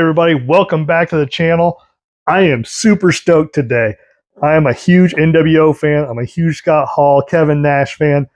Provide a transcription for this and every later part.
Everybody, welcome back to the channel. I am super stoked today. I am a huge NWO fan. I'm a huge Scott Hall, Kevin Nash fan.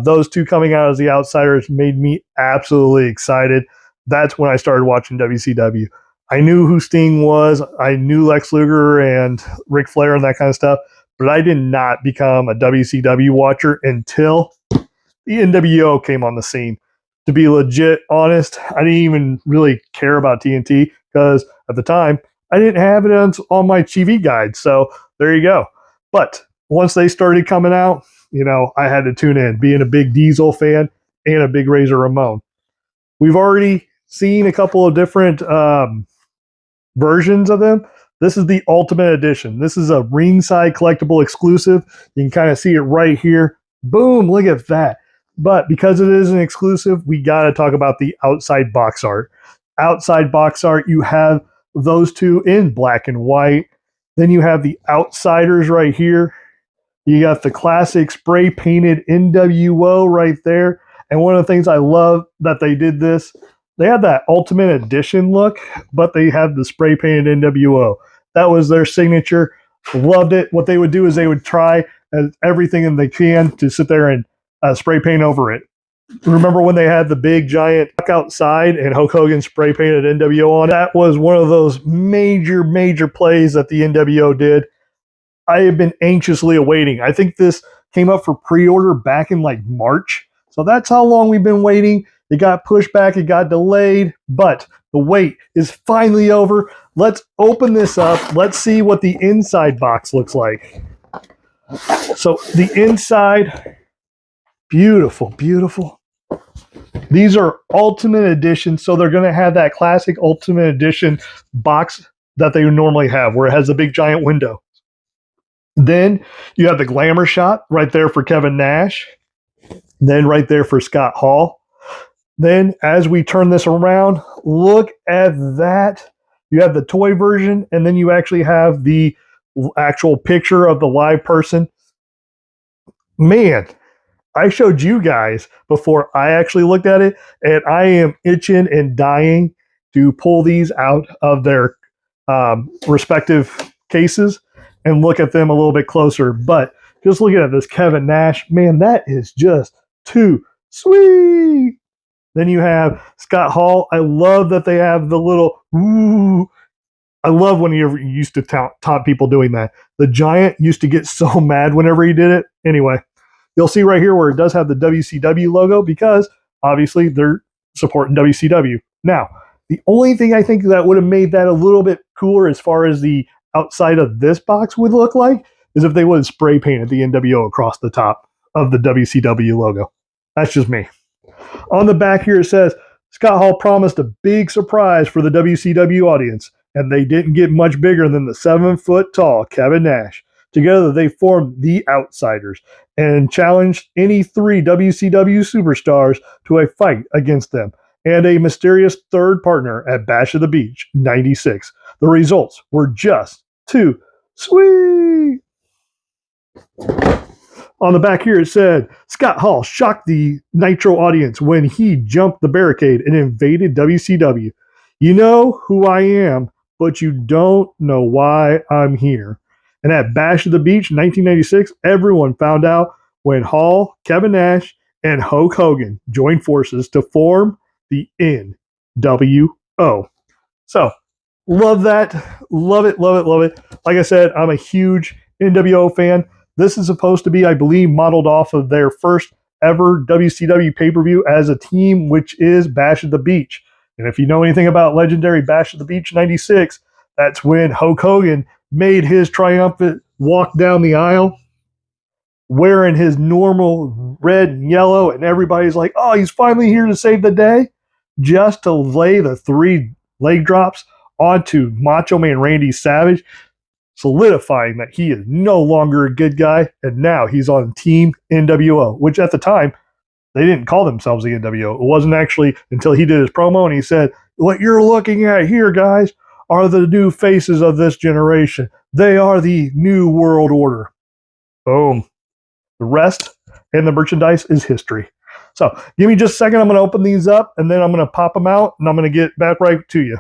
Those two coming out as the outsiders made me absolutely excited. That's when I started watching WCW. I knew who Sting was. I knew Lex Luger and Ric Flair and that kind of stuff, but I did not become a WCW watcher until the NWO came on the scene. To be legit honest, I didn't even really care about TNT because at the time I didn't have it on my TV guide. So there you go. But once they started coming out, I had to tune in, being a big Diesel fan and a big Razor Ramon. We've already seen a couple of different versions of them. This is the Ultimate Edition. This is a ringside collectible exclusive. You can kind of see it right here. Boom, look at that. But because it is an exclusive, we got to talk about the outside box art. Outside box art, you have those two in black and white. Then you have the outsiders right here. You got the classic spray painted NWO right there. And one of the things I love that they did this, they had that Ultimate Edition look, but they had the spray painted NWO. That was their signature. Loved it. What they would do is they would try everything that they can to sit there and spray paint over it. Remember when they had the big giant truck outside and Hulk Hogan spray painted NWO on? That was one of those major plays that the NWO did. I have been anxiously awaiting. I think this came up for pre-order back in like March. So that's how long we've been waiting. It got pushed back, it got delayed, but the wait is finally over. Let's open this up. Let's see what the inside box looks like. So the inside, beautiful. These are Ultimate Edition, so they're going to have that classic Ultimate Edition box that they normally have, where it has a big giant window. Then you have the glamour shot right there for Kevin Nash. Then right there for Scott Hall. Then as we turn this around, look at that. You have the toy version, and then you actually have the actual picture of the live person. Man, I showed you guys before I actually looked at it, and I am itching and dying to pull these out of their respective cases and look at them a little bit closer. But just looking at this Kevin Nash, man, that is just too sweet. Then you have Scott Hall. I love that they have the little ooh. I love when you used to taunt people doing that. The Giant used to get so mad whenever he did it. Anyway, you'll see right here where it does have the WCW logo because obviously they're supporting WCW. Now, the only thing I think that would have made that a little bit cooler as far as the outside of this box would look like is if they would have spray painted the NWO across the top of the WCW logo. That's just me. On the back here it says, Scott Hall promised a big surprise for the WCW audience, and they didn't get much bigger than the 7-foot-tall Kevin Nash. Together they formed the Outsiders and challenged any 3 WCW superstars to a fight against them and a mysterious third partner at Bash of the Beach 96. The results were just too sweet. On the back here it said, Scott Hall shocked the Nitro audience when he jumped the barricade and invaded WCW. You know who I am, but you don't know why I'm here. And at Bash of the Beach 1996, everyone found out when Hall, Kevin Nash, and Hulk Hogan joined forces to form the NWO. So, love that. Love it. Like I said, I'm a huge NWO fan. This is supposed to be, I believe, modeled off of their first ever WCW pay-per-view as a team, which is Bash at the Beach. And if you know anything about legendary Bash at the Beach 96, that's when Hulk Hogan made his triumphant walk down the aisle wearing his normal red and yellow, and everybody's like, oh, he's finally here to save the day, just to lay the 3 leg drops onto Macho Man Randy Savage, solidifying that he is no longer a good guy, and now he's on Team NWO, which at the time, they didn't call themselves the NWO. It wasn't actually until he did his promo and he said, what you're looking at here, guys, are the new faces of this generation. They are the new world order. Boom. The rest and the merchandise is history. So give me just a second. I'm going to open these up, and then I'm going to pop them out, and I'm going to get back right to you.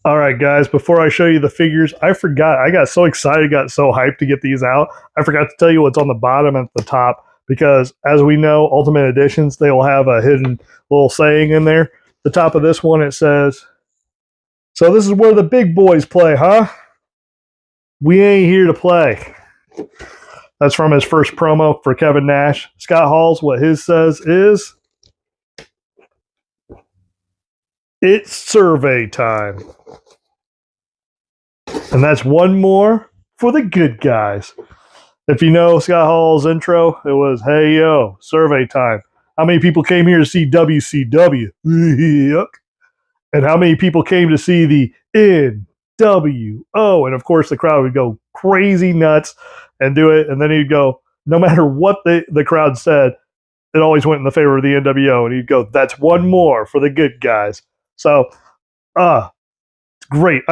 All right, guys, before I show you the figures, I forgot. I got so excited, got so hyped to get these out. I forgot to tell you what's on the bottom and the top because, as we know, Ultimate Editions, they will have a hidden little saying in there. The top of this one, it says, "So this is where the big boys play, huh? We ain't here to play." That's from his first promo for Kevin Nash. Scott Hall's, what his says is, "It's survey time." And that's one more for the good guys. If you know Scott Hall's intro, it was, "Hey, yo, survey time. How many people came here to see WCW?" Yuck. And how many people came to see the NWO? And of course, the crowd would go crazy nuts and do it. And then he'd go, no matter what the crowd said, it always went in the favor of the NWO. And he'd go, "That's one more for the good guys." So, it's great.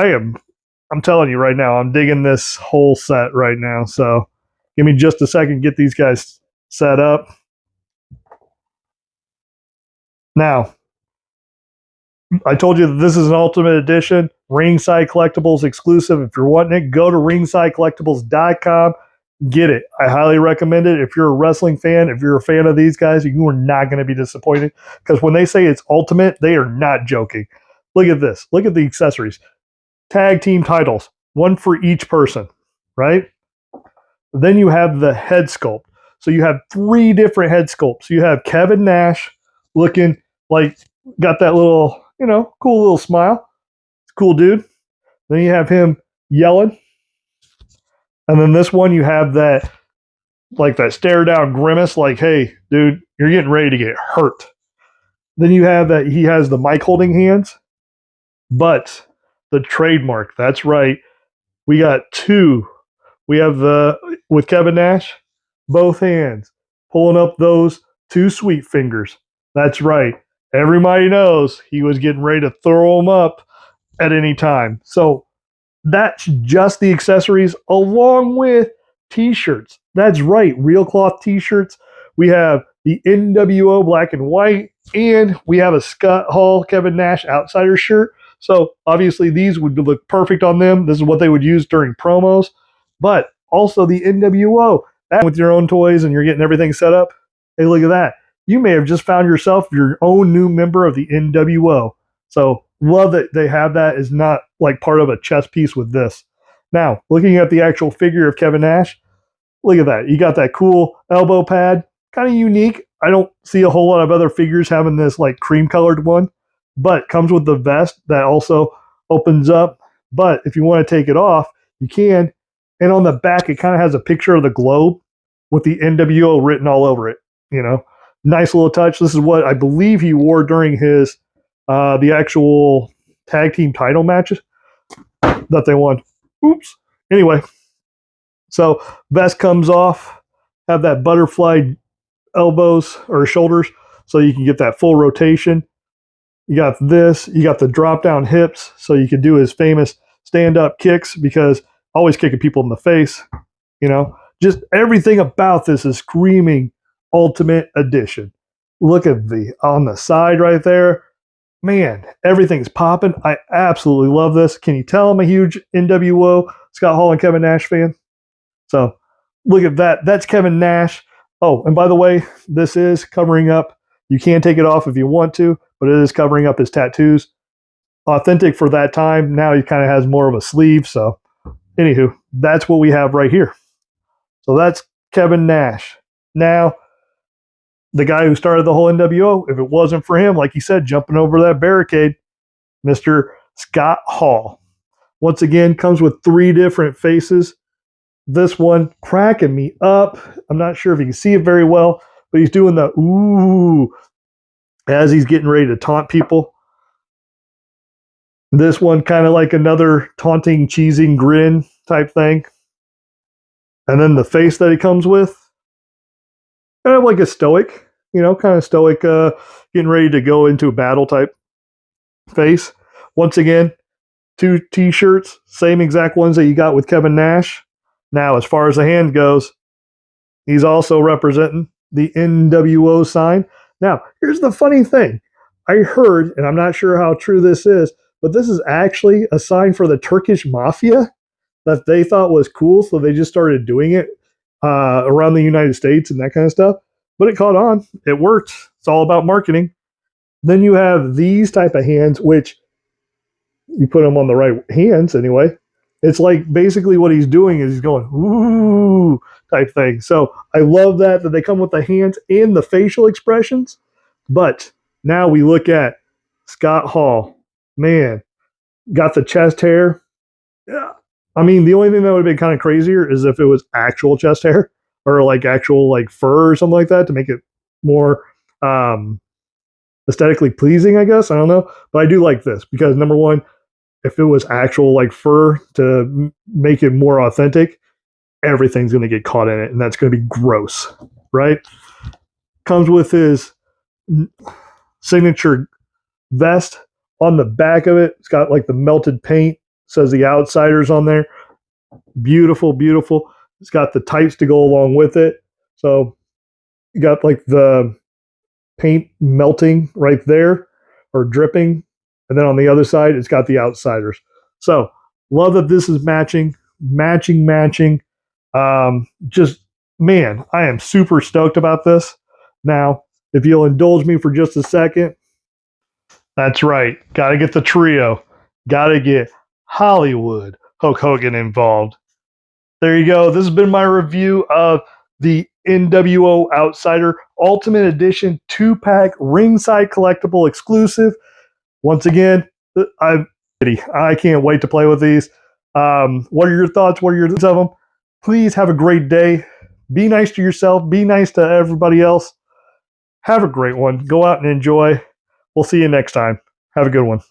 I'm telling you right now, I'm digging this whole set right now. So give me just a second, get these guys set up. Now, I told you that this is an Ultimate Edition, Ringside Collectibles exclusive. If you're wanting it, go to ringsidecollectibles.com. Get it. I highly recommend it. If you're a wrestling fan, if you're a fan of these guys, you are not going to be disappointed because when they say it's Ultimate, they are not joking. Look at this. Look at the accessories. Tag team titles, one for each person, right? Then you have the head sculpt. So you have three different head sculpts. You have Kevin Nash looking like got that little, cool little smile. Cool dude. Then you have him yelling. And then this one you have that like that stare down grimace like, "Hey, dude, you're getting ready to get hurt." Then you have that he has the mic holding hands, but the trademark, that's right. We got two. We have with Kevin Nash, both hands, pulling up those two sweet fingers. That's right. Everybody knows he was getting ready to throw them up at any time. So that's just the accessories along with t-shirts. That's right. Real cloth t-shirts. We have the NWO black and white, and we have a Scott Hall Kevin Nash outsider shirt. So obviously these would look perfect on them. This is what they would use during promos. But also the NWO. That with your own toys and you're getting everything set up. Hey, look at that. You may have just found yourself your own new member of the NWO. So love that they have that as not like part of a chess piece with this. Now, looking at the actual figure of Kevin Nash, look at that. You got that cool elbow pad, kind of unique. I don't see a whole lot of other figures having this like cream colored one, but comes with the vest that also opens up. But if you want to take it off, you can. And on the back, it kind of has a picture of the globe with the NWO written all over it. Nice little touch. This is what I believe he wore during his the actual tag team title matches that they won. Oops. Anyway, so vest comes off, have that butterfly elbows or shoulders so you can get that full rotation. You got this, you got the drop down hips so you can do his famous stand up kicks because always kicking people in the face, Just everything about this is screaming Ultimate Edition. Look at the on the side right there. Man, everything's popping. I absolutely love this. Can you tell I'm a huge NWO, Scott Hall and Kevin Nash fan? So look at that. That's Kevin Nash. Oh, and by the way, this is covering up. You can take it off if you want to, but it is covering up his tattoos. Authentic for that time. Now he kind of has more of a sleeve. So, anywho, that's what we have right here. So that's Kevin Nash. Now, the guy who started the whole NWO, if it wasn't for him, like he said, jumping over that barricade, Mr. Scott Hall. Once again, comes with three different faces. This one cracking me up. I'm not sure if you can see it very well, but he's doing the ooh as he's getting ready to taunt people. This one kind of like another taunting, cheesing grin type thing. And then the face that he comes with, kind of like a stoic, kind of stoic, getting ready to go into a battle type face. Once again, two t-shirts, same exact ones that you got with Kevin Nash. Now, as far as the hand goes, he's also representing the NWO sign. Now, here's the funny thing. I heard, and I'm not sure how true this is, but this is actually a sign for the Turkish mafia that they thought was cool, so they just started doing it around the United States and that kind of stuff. But it caught on. It worked. It's all about marketing. Then you have these type of hands, which you put them on the right hands anyway. It's like basically what he's doing is he's going ooh type thing. So I love that they come with the hands and the facial expressions. But now we look at Scott Hall. Man, got the chest hair. Yeah. I mean, the only thing that would have been kind of crazier is if it was actual chest hair or like actual like fur or something like that to make it more aesthetically pleasing, I guess. I don't know. But I do like this because number one, if it was actual like fur to make it more authentic, everything's going to get caught in it and that's going to be gross, right? Comes with his signature vest on the back of it. It's got like the melted paint, says the Outsiders on there. Beautiful, beautiful. It's got the tights to go along with it. So you got like the paint melting right there or dripping. And then on the other side, it's got the Outsiders. So love that this is matching. Just, man, I am super stoked about this. Now, if you'll indulge me for just a second, that's right. Got to get the trio. Got to get Hollywood Hulk Hogan involved. There you go. This has been my review of the NWO Outsider Ultimate Edition 2-pack ringside collectible exclusive. Once again, I can't wait to play with these. What are your thoughts? What are your thoughts of them? Please have a great day. Be nice to yourself. Be nice to everybody else. Have a great one. Go out and enjoy. We'll see you next time. Have a good one.